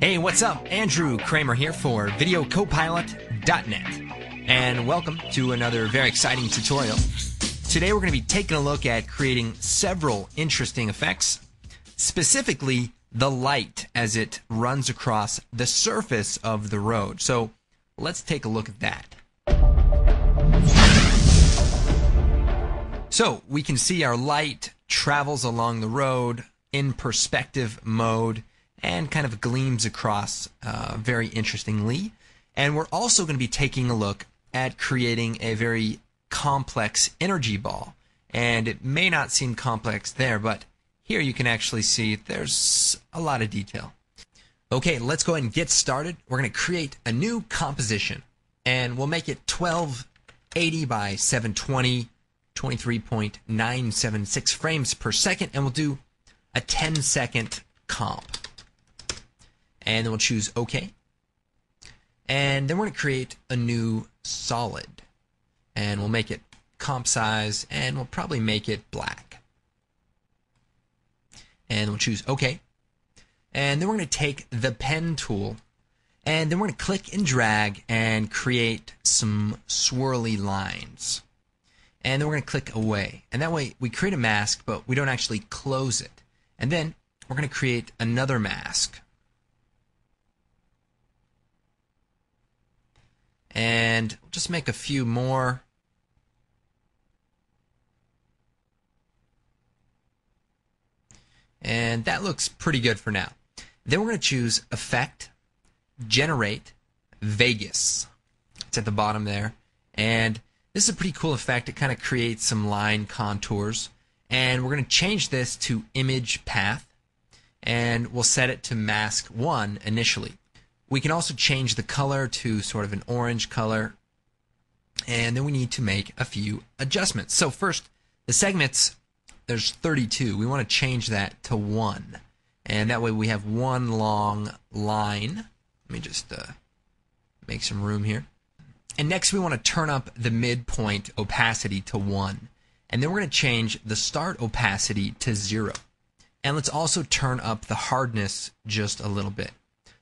Hey, what's up? Andrew Kramer here for VideoCopilot.net, and welcome to another very exciting tutorial. Today we're going to be taking a look at creating several interesting effects, specifically the light as it runs across the surface of the road. So let's take a look at that. So we can see our light travels along the road in perspective mode and kind of gleams across very interestingly. And we're also going to be taking a look at creating a very complex energy ball. And it may not seem complex there, but here you can actually see there's a lot of detail. Okay, let's go ahead and get started. We're going to create a new composition, and we'll make it 1280 by 720, 23.976 frames per second, and we'll do a 10-second comp. And then we'll choose OK. And then we're going to create a new solid. And we'll make it comp size, and we'll probably make it black. And we'll choose OK. And then we're going to take the pen tool, and then we're going to click and drag and create some swirly lines. And then we're going to click away. And that way we create a mask, but we don't actually close it. And then we're going to create another mask. And we'll just make a few more. And that looks pretty good for now. Then we're going to choose Effect, Generate, Vegas. It's at the bottom there. And this is a pretty cool effect. It kind of creates some line contours. And we're going to change this to Image Path. And we'll set it to Mask 1 initially. We can also change the color to sort of an orange color, and then we need to make a few adjustments. So first, the segments, there's 32. We want to change that to 1, and that way we have one long line. Let me just make some room here. And next we want to turn up the midpoint opacity to 1, and then we're going to change the start opacity to 0. And let's also turn up the hardness just a little bit.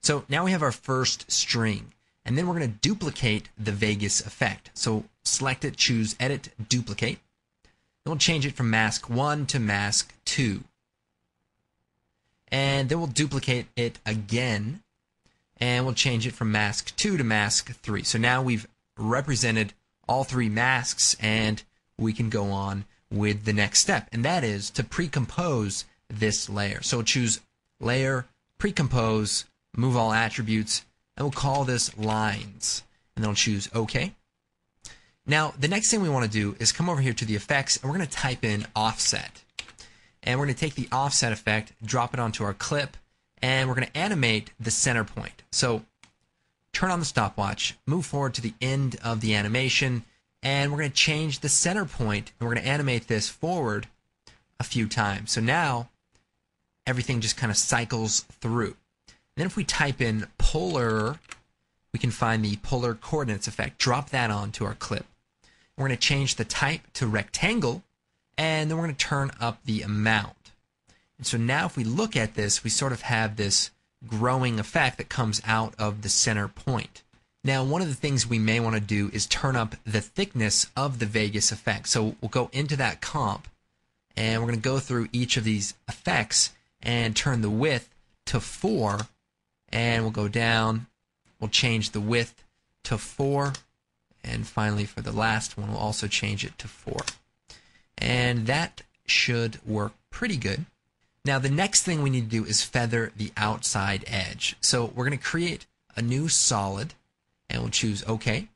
So now we have our first string, and then we're going to duplicate the Vegas effect. So select it, choose Edit, Duplicate. Then we'll change it from Mask 1 to Mask 2. And then we'll duplicate it again, and we'll change it from Mask 2 to Mask 3. So now we've represented all three masks, and we can go on with the next step, and that is to pre-compose this layer. So we'll choose Layer, Pre-compose, Move all attributes, and we'll call this lines, and then we'll choose OK. Now the next thing we want to do is come over here to the effects, and we're going to type in offset, and we're going to take the offset effect, drop it onto our clip, and we're going to animate the center point. So turn on the stopwatch, move forward to the end of the animation, and we're going to change the center point, and we're going to animate this forward a few times. So now everything just kind of cycles through. Then if we type in polar, we can find the polar coordinates effect. Drop that onto our clip. We're going to change the type to rectangle, and then we're going to turn up the amount. And so now if we look at this, we sort of have this growing effect that comes out of the center point. Now one of the things we may want to do is turn up the thickness of the Vegas effect. So we'll go into that comp, and we're going to go through each of these effects and turn the width to 4. And we'll go down, we'll change the width to 4, and finally for the last one we'll also change it to 4. And that should work pretty good. Now the next thing we need to do is feather the outside edge. So we're going to create a new solid, and we'll choose OK.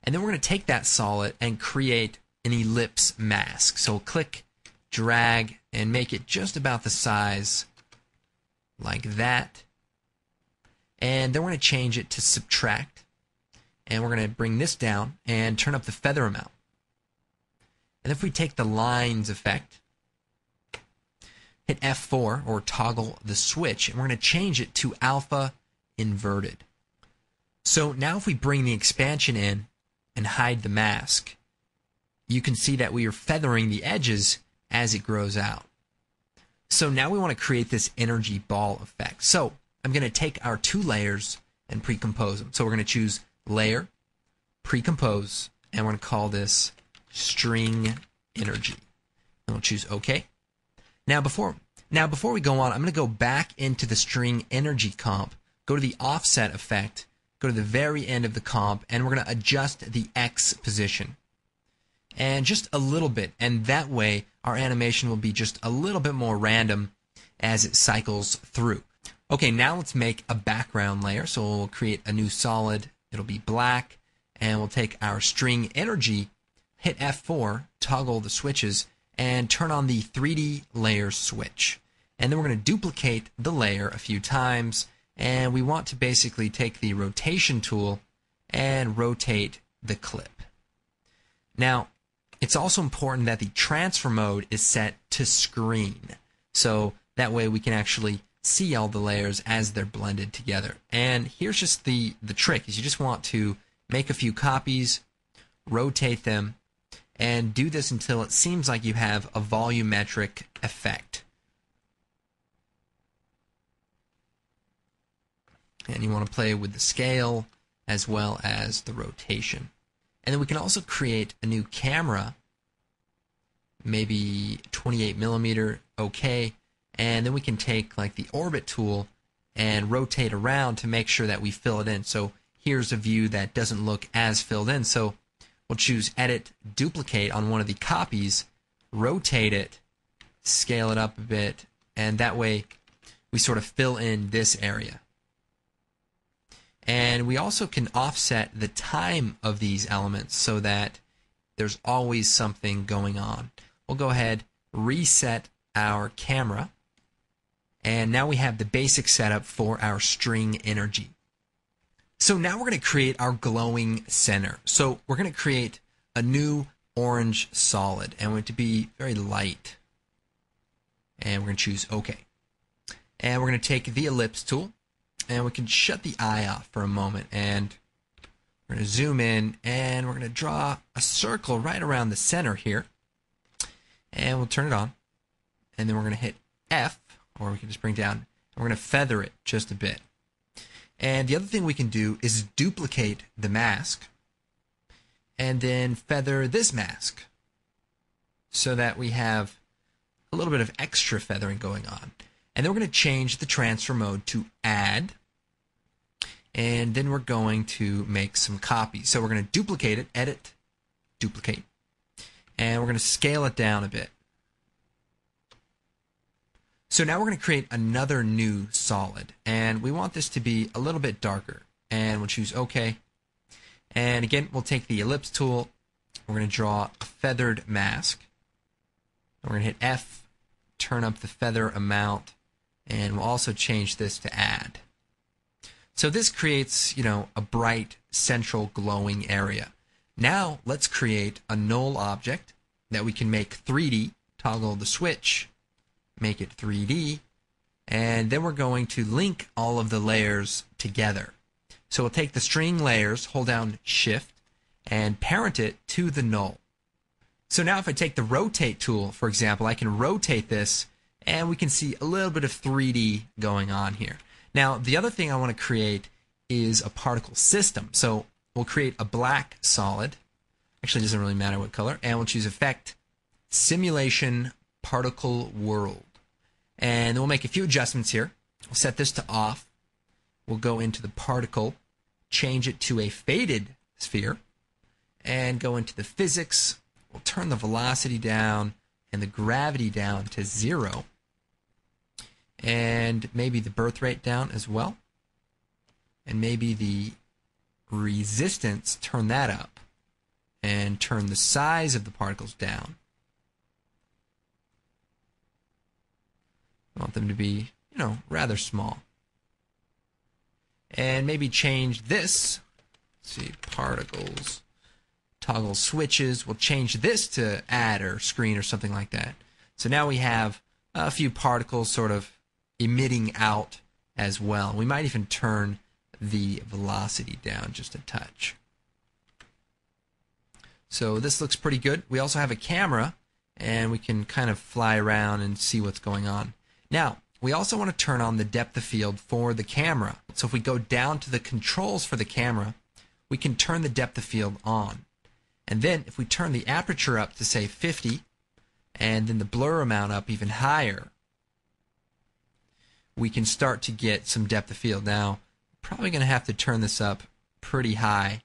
And then we're going to take that solid and create an ellipse mask. So we'll click, drag, and make it just about the size like that. And then we're going to change it to subtract, and we're going to bring this down and turn up the feather amount. And if we take the lines effect, hit F4 or toggle the switch, and we're going to change it to alpha inverted. So now if we bring the expansion in and hide the mask, you can see that we are feathering the edges as it grows out. So now we want to create this energy ball effect. So I'm going to take our two layers and pre-compose them. So we're going to choose Layer, Pre-compose, and we're going to call this String Energy. And we'll choose OK. Now before we go on, I'm going to go back into the String Energy comp, go to the Offset effect, go to the very end of the comp, and we're going to adjust the X position. And just a little bit, and that way our animation will be just a little bit more random as it cycles through. Okay, now let's make a background layer. So we'll create a new solid. It'll be black, and we'll take our String Energy, hit F4, toggle the switches, and turn on the 3D layer switch. And then we're going to duplicate the layer a few times, and we want to basically take the rotation tool and rotate the clip. Now, it's also important that the transfer mode is set to screen, so that way we can actually see all the layers as they're blended together. And here's just the trick, is you just want to make a few copies, rotate them, and do this until it seems like you have a volumetric effect. And you want to play with the scale as well as the rotation. And then we can also create a new camera, maybe 28 millimeter, okay. And then we can take like the orbit tool and rotate around to make sure that we fill it in. So here's a view that doesn't look as filled in. So we'll choose Edit, Duplicate on one of the copies, rotate it, scale it up a bit, and that way we sort of fill in this area. And we also can offset the time of these elements so that there's always something going on. We'll go ahead, reset our camera, and now we have the basic setup for our String Energy. So now we're going to create our glowing center. So we're going to create a new orange solid, and we want it to be very light. And we're going to choose OK. And we're going to take the ellipse tool, and we can shut the eye off for a moment, and we're going to zoom in, and we're going to draw a circle right around the center here, and we'll turn it on, and then we're going to hit F, or we can just bring down, and we're going to feather it just a bit. And the other thing we can do is duplicate the mask, and then feather this mask, so that we have a little bit of extra feathering going on. And then we're going to change the transfer mode to Add, and then we're going to make some copies. So we're going to duplicate it, Edit, Duplicate, and we're going to scale it down a bit. So now we're going to create another new solid, and we want this to be a little bit darker, and we'll choose OK. And again, we'll take the ellipse tool, we're going to draw a feathered mask, we're going to hit F, turn up the feather amount, and we'll also change this to Add. So this creates, a bright central glowing area. Now let's create a null object that we can make 3D, toggle the switch, make it 3D, and then we're going to link all of the layers together. So we'll take the string layers, hold down Shift, and parent it to the null. So now if I take the rotate tool, for example, I can rotate this, and we can see a little bit of 3D going on here. Now, the other thing I want to create is a particle system. So we'll create a black solid. Actually, it doesn't really matter what color. And we'll choose Effect, Simulation, Particle World. And then we'll make a few adjustments here. We'll set this to off. We'll go into the particle, change it to a faded sphere, and go into the physics. We'll turn the velocity down and the gravity down to 0. And maybe the birth rate down as well. And maybe the resistance, turn that up. And turn the size of the particles down. I want them to be, rather small. And maybe change this. Let's see, particles, toggle switches. We'll change this to add or screen or something like that. So now we have a few particles sort of emitting out as well. We might even turn the velocity down just a touch. So this looks pretty good. We also have a camera, and we can kind of fly around and see what's going on. Now, we also want to turn on the depth of field for the camera. So if we go down to the controls for the camera, we can turn the depth of field on. And then if we turn the aperture up to say 50, and then the blur amount up even higher, we can start to get some depth of field. Now, probably going to have to turn this up pretty high,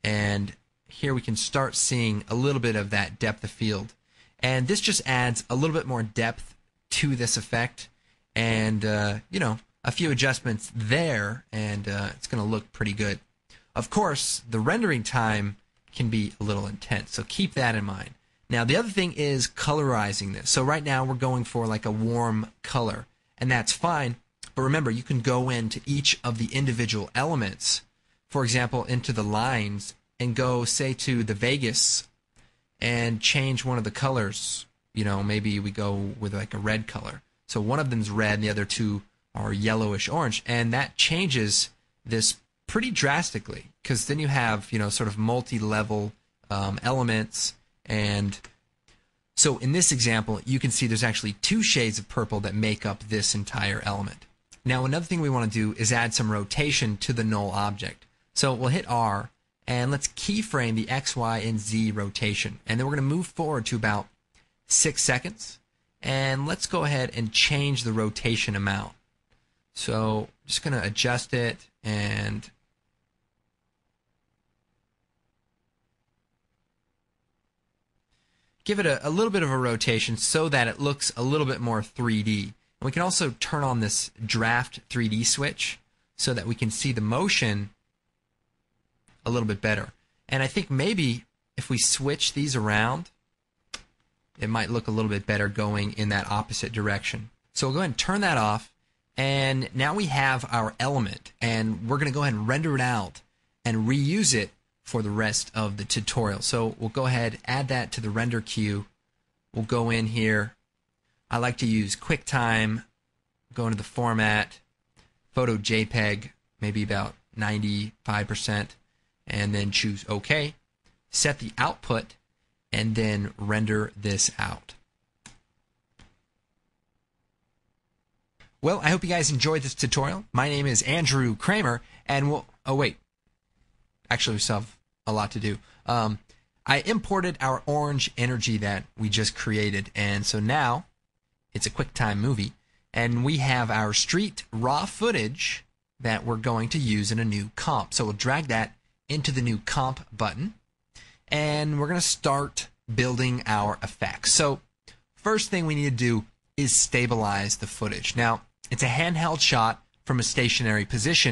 and here we can start seeing a little bit of that depth of field. And this just adds a little bit more depth to this effect, and you know, a few adjustments there, and it's going to look pretty good. Of course, the rendering time can be a little intense, so keep that in mind. Now, the other thing is colorizing this. So right now we're going for like a warm color, and that's fine. But remember, you can go into each of the individual elements, for example, into the lines, and go, say, to the Vegas and change one of the colors. You know, maybe we go with like a red color. So one of them's red and the other two are yellowish orange, and that changes this pretty drastically, because then you have, you know, sort of multi-level elements. And so in this example, you can see there's actually 2 shades of purple that make up this entire element. Now, another thing we want to do is add some rotation to the null object. So we'll hit R, and let's keyframe the X, Y, and Z rotation. And then we're going to move forward to about 6 seconds. And let's go ahead and change the rotation amount. So just going to adjust it and give it a little bit of a rotation so that it looks a little bit more 3D. And we can also turn on this draft 3D switch so that we can see the motion a little bit better. And I think maybe if we switch these around, it might look a little bit better going in that opposite direction. So we'll go ahead and turn that off, and now we have our element, and we're going to go ahead and render it out and reuse it for the rest of the tutorial. So we'll go ahead, add that to the render queue. We'll go in here. I like to use QuickTime, go into the format, photo JPEG, maybe about 95%, and then choose OK. Set the output, and then render this out. Well, I hope you guys enjoyed this tutorial. My name is Andrew Kramer, and we'll... Oh, wait. Actually, we still have a lot to do. I imported our orange energy that we just created, and so now it's a QuickTime movie, and we have our street raw footage that we're going to use in a new comp. So we'll drag that into the new comp button, and we're going to start building our effects. So first thing we need to do is stabilize the footage. Now, it's a handheld shot from a stationary position.